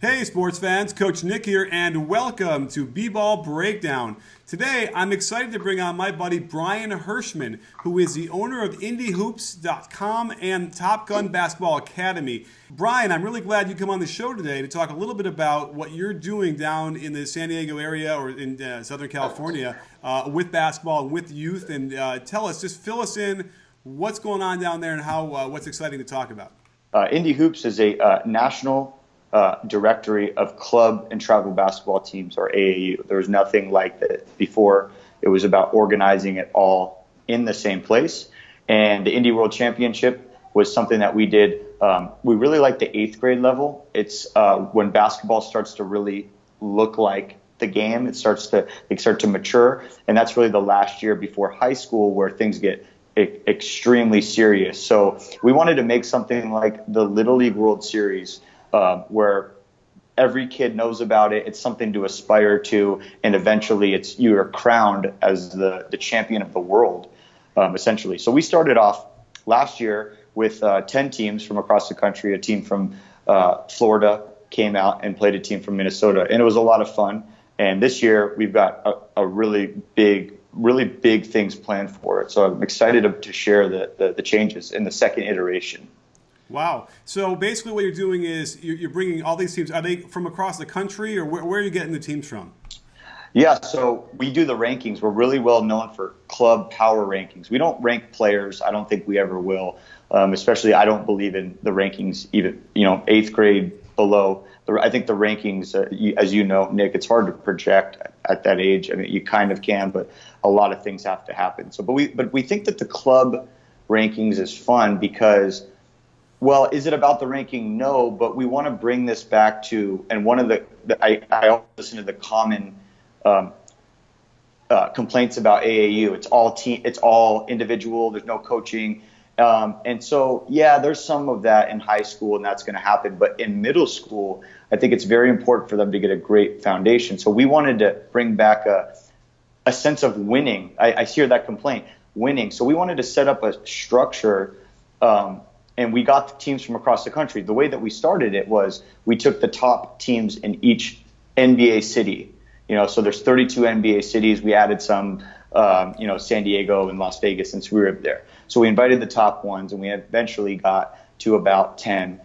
Hey sports fans, Coach Nick here, and welcome to B-Ball Breakdown. Today, I'm excited to bring on my buddy Brian Hirschman, who is the owner of IndyHoops.com and Top Gun Basketball Academy. Brian, I'm really glad you come on the show today to talk a little bit about what you're doing down in the San Diego area or in Southern California with basketball and with youth, and fill us in what's going on down there and how what's exciting to talk about. Indy Hoops is a national directory of club and travel basketball teams, or AAU. There was nothing like that before. It was about organizing it all in the same place. And the Indy World Championship was something that we did. We really like the 8th grade level. It's when basketball starts to really look like the game. They start to mature. And that's really the last year before high school where things get extremely serious. So we wanted to make something like the Little League World Series, where every kid knows about it. It's something to aspire to, and eventually you are crowned as the champion of the world, essentially. So we started off last year with 10 teams from across the country. A team from Florida came out and played a team from Minnesota, and it was a lot of fun. And this year we've got a really big things planned for it. So I'm excited to share the changes in the second iteration. Wow. So basically what you're doing is you're bringing all these teams. Are they from across the country, or where are you getting the teams from? Yeah, so we do the rankings. We're really well known for club power rankings. We don't rank players. I don't think we ever will. Especially, I don't believe in the rankings, even 8th grade below. I think the rankings, as you know, Nick, it's hard to project at that age. I mean, you kind of can, but a lot of things have to happen. So, but we think that the club rankings is fun because, well, is it about the ranking? No, but we want to bring this back to, and one of I always listen to the common complaints about AAU. It's all individual. There's no coaching. And so, yeah, there's some of that in high school, and that's going to happen. But in middle school, I think it's very important for them to get a great foundation. So we wanted to bring back a sense of winning. I hear that complaint, winning. So we wanted to set up a structure, and we got the teams from across the country. The way that we started it was we took the top teams in each NBA city. So there's 32 NBA cities. We added some, San Diego and Las Vegas since we were there. So we invited the top ones, and we eventually got to about 10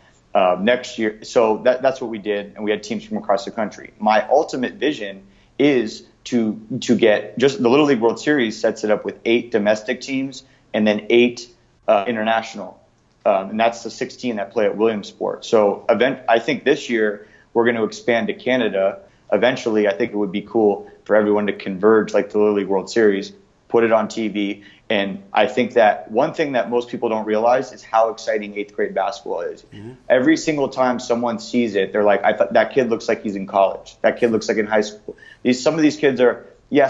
next year. So that's what we did, and we had teams from across the country. My ultimate vision is to get just the Little League World Series sets it up with 8 domestic teams and then 8 international. And that's the 16 that play at Williamsport. So I think this year we're going to expand to Canada. Eventually, I think it would be cool for everyone to converge like the Little League World Series, put it on TV. And I think that one thing that most people don't realize is how exciting 8th grade basketball is. Mm-hmm. Every single time someone sees it, they're like, I thought that kid looks like he's in college. That kid looks like in high school. Some of these kids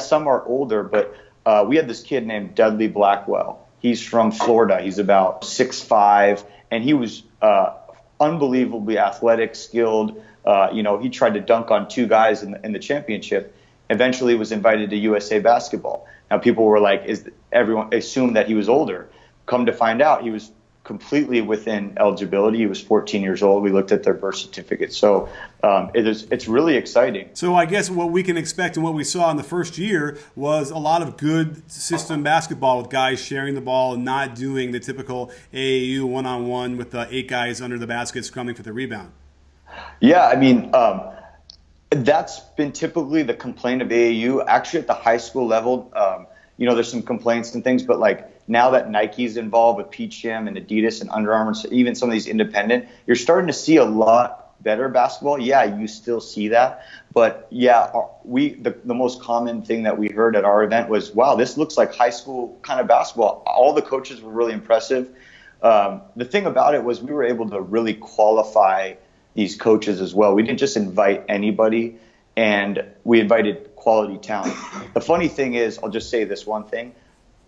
some are older, but we had this kid named Dudley Blackwell. He's from Florida. He's about 6'5", and he was unbelievably athletic, skilled. He tried to dunk on 2 guys in the championship. Eventually was invited to USA Basketball. Now people were like, everyone assumed that he was older. Come to find out, he was completely within eligibility. He was 14 years old. We looked at their birth certificate. So it's really exciting. So I guess what we can expect and what we saw in the first year was a lot of good system basketball with guys sharing the ball and not doing the typical AAU one-on-one with 8 guys under the basket scrumming for the rebound. Yeah, I mean, that's been typically the complaint of AAU. Actually, at the high school level, there's some complaints and things, but like now that Nike's involved with Peach Jam and Adidas and Under Armour, even some of these independent, you're starting to see a lot better basketball. Yeah, you still see that, but yeah, the most common thing that we heard at our event was, wow, this looks like high school kind of basketball. All the coaches were really impressive. The thing about it was we were able to really qualify these coaches as well. We didn't just invite anybody, and we invited quality talent. The funny thing is, I'll just say this one thing.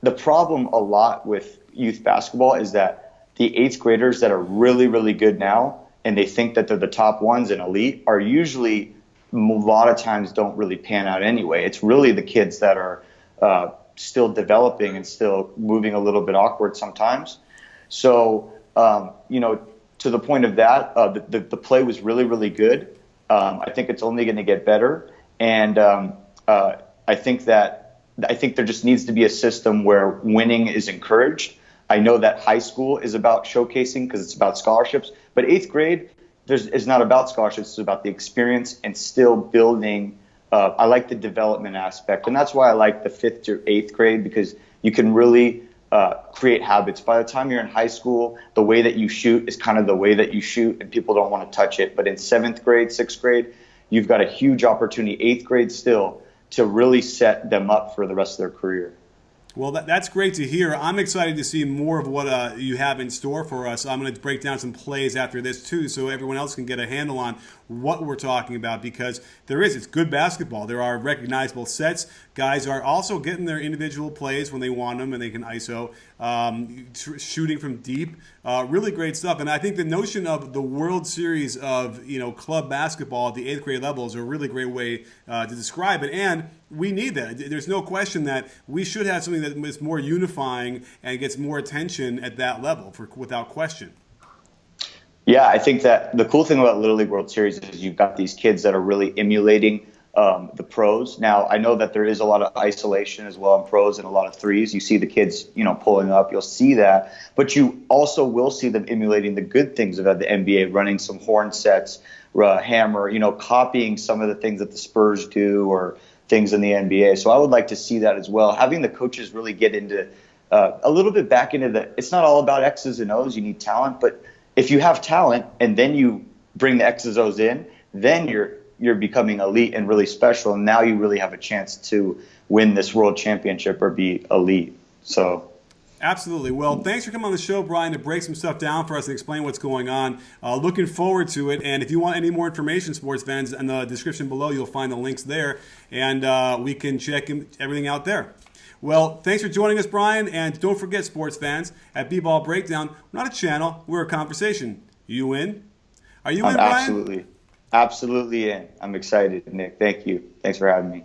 The problem a lot with youth basketball is that the 8th graders that are really, really good now, and they think that they're the top ones and elite, are usually a lot of times don't really pan out anyway. It's really the kids that are still developing and still moving a little bit awkward sometimes. So, to the point of that, the play was really, really good. I think it's only going to get better, and I think there just needs to be a system where winning is encouraged. I know that high school is about showcasing because it's about scholarships, but 8th grade it's not about scholarships. It's about the experience and still building. I like the development aspect, and that's why I like the 5th to 8th grade, because you can really create habits. By the time you're in high school, the way that you shoot is kind of the way that you shoot, and people don't want to touch it. But in 7th grade, 6th grade, you've got a huge opportunity, 8th grade still, to really set them up for the rest of their career. Well, that's great to hear. I'm excited to see more of what you have in store for us. I'm going to break down some plays after this, too, so everyone else can get a handle on what we're talking about, because it's good basketball. There are recognizable sets. Guys are also getting their individual plays when they want them, and they can ISO, shooting from deep. Really great stuff. And I think the notion of the World Series of club basketball at the 8th grade level is a really great way to describe it. And we need that. There's no question that we should have something that is more unifying and gets more attention at that level, without question. Yeah, I think that the cool thing about Little League World Series is you've got these kids that are really emulating the pros. Now, I know that there is a lot of isolation as well in pros and a lot of threes. You see the kids, pulling up. You'll see that. But you also will see them emulating the good things about the NBA, running some horn sets, hammer, copying some of the things that the Spurs do or things in the NBA. So I would like to see that as well. Having the coaches really get into a little bit back into it's not all about X's and O's. You need talent, but if you have talent and then you bring the X's and O's in, then you're becoming elite and really special. And now you really have a chance to win this world championship or be elite. So. Absolutely. Well, thanks for coming on the show, Brian, to break some stuff down for us and explain what's going on. Looking forward to it. And if you want any more information, sports fans, in the description below, you'll find the links there. And we can check everything out there. Well, thanks for joining us, Brian. And don't forget, sports fans, at BBallBreakdown, we're not a channel, we're a conversation. You in? Are you in, Brian? Absolutely in. I'm excited, Nick. Thank you. Thanks for having me.